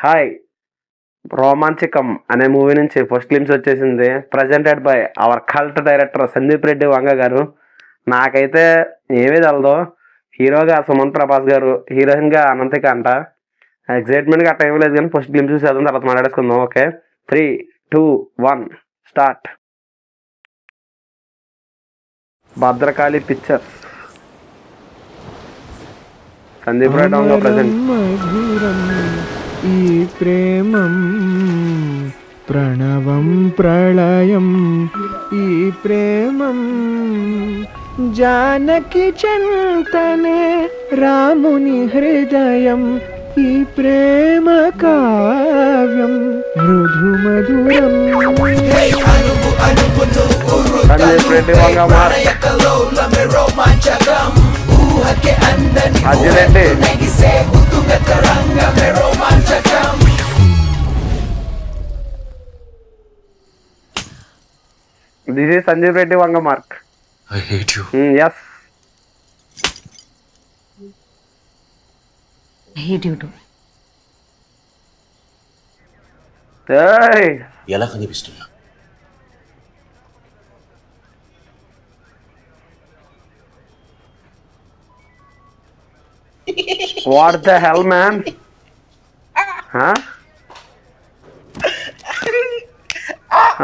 Hi రోమాంచకం అనే movie నుంచి first glimpse వచ్చేసింది. Presented by our cult director Sandeep Reddy Vanga గారు. నాకైతే ఏమీ తెలదు. హీరోగా సుమంత్ ప్రభాస్ గారు, హీరోయిన్గా అనంతిక అంట. ఎగ్జైట్మెంట్గా అట్ట ఏమీ లేదు, కానీ ఫస్ట్ గ్లిమ్స్ చూసి చదివిన తర్వాత మాట్లాడేసుకుందాం. Okay, 3, 2, 1 start. Bhadrakali pictures, Sandeep Reddy Vanga present. ఈ ప్రేమం ప్రణవం ప్రళయం, ఈ ప్రేమం జానకి చింతనే రాముని హృదయం, ఈ ప్రేమ కావ్యం మృదు మధురం. సందీప్ రెడ్డి వంగ అర్జునెడ్డి. This is Sandeep Reddy Vanga Mark. I hate you. Yes. I hate you too. Hey. ఎలా కనిపిస్తున్నా? What the hell, man? Huh?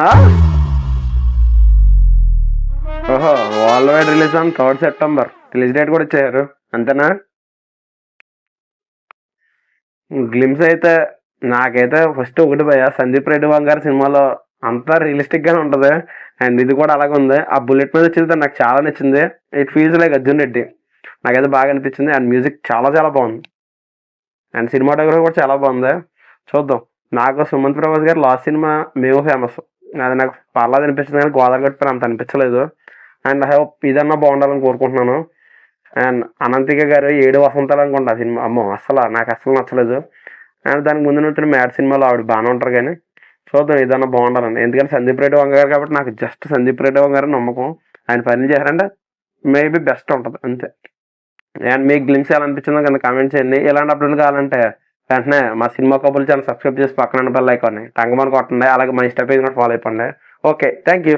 Huh? ఓహో, world wide release on 3rd September. Release date కూడా ఇచ్చారు, అంతేనా? గ్లిమ్స్ అయితే నాకైతే ఫస్ట్ ఒకటి భయ, సందీప్ రెడ్డి వంగ గారి సినిమాలో అంతా రియలిస్టిక్ గానే ఉంటది. అండ్ ఇది కూడా అలాగే ఉంది. ఆ బుల్లెట్ మీద వచ్చింది నాకు చాలా నచ్చింది. It feels like Arjun Reddy. నాకైతే బాగా అనిపించింది. అండ్ మ్యూజిక్ చాలా చాలా బాగుంది. అండ్ సినిమాటోగ్రఫీ కూడా చాలా బాగుంది. చూద్దాం. నాకు సుమంత్ ప్రభాస్ గారు లాస్ట్ సినిమా మేము ఫేమస్, అది నాకు పర్లేదు అనిపించింది, కానీ గోదావరి గట్టిపోయి అంత అనిపించలేదు. అండ్ ఐ హోప్ ఇదన్నా బాగుండాలని కోరుకుంటున్నాను. అండ్ అనంతిక గారు 7 వసంతాలు అనుకుంటా సినిమా. అమ్మో, నాకు అస్సలు నచ్చలేదు. అండ్ దానికి ముందు నుంచి మ్యాడ్ సినిమాలో ఆవిడ బాగానే ఉంటారు, కానీ చూద్దాం ఇదన్నా బాగుండాలని. ఎందుకంటే సందీప్ రెడ్డి వంగ గారు కాబట్టి నాకు జస్ట్ సందీప్ రెడ్డి వంగ గారు నమ్మకం. ఆయన పని చేశారంటే మేబీ బెస్ట్ ఉంటుంది అంతే. అండ్ మీకు గ్లిమ్స్ ఎలా అనిపించిందో కింద కామెంట్ చేయండి. ఇలాంటి అప్డేట్లు కావాలంటే వెంటనే మా సినిమా కబుర్లు ఛానల్ సబ్స్క్రైబ్ చేసి పక్కన బెల్ ఐకాన్ని టంగమని కొట్టండి. అలాగే మా ఇన్స్టా పేజ్ కూడా ఫాలో అయిపోండి. Okay, thank you.